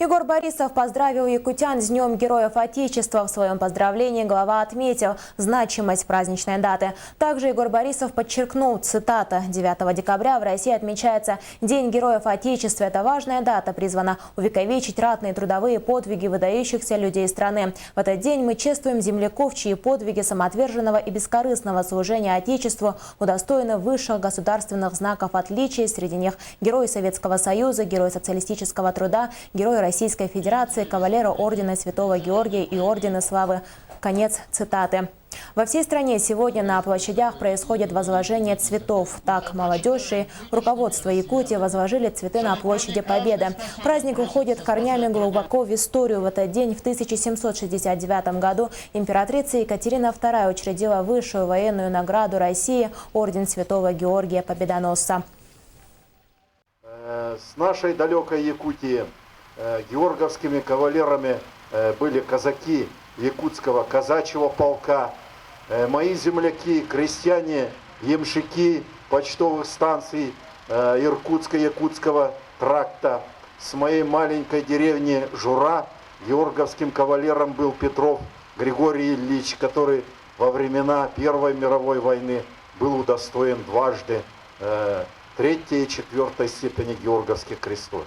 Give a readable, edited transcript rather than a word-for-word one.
Егор Борисов поздравил якутян с Днем Героев Отечества. В своем поздравлении глава отметил значимость праздничной даты. Также Егор Борисов подчеркнул, цитата, 9 декабря в России отмечается День Героев Отечества. Это важная дата, призвана увековечить ратные трудовые подвиги выдающихся людей страны. В этот день мы чествуем земляков, чьи подвиги самоотверженного и бескорыстного служения Отечеству удостоены высших государственных знаков отличия. Среди них Герой Советского Союза, Герой социалистического труда, Герой Российской Федерации, кавалеры ордена Святого Георгия и ордена Славы. Конец цитаты. Во всей стране сегодня на площадях происходит возложение цветов. Так, молодежь и руководство Якутии возложили цветы на площади Победы. Праздник уходит корнями глубоко в историю. В этот день, в 1769 году, императрица Екатерина II учредила высшую военную награду России – орден Святого Георгия Победоносца. С нашей далекой Якутии георгиевскими кавалерами были казаки якутского казачьего полка, мои земляки, крестьяне, ямщики почтовых станций Иркутско-Якутского тракта. С моей маленькой деревни Жура георгиевским кавалером был Петров Григорий Ильич, который во времена Первой мировой войны был удостоен дважды 3-й и 4-й степени георгиевских крестов.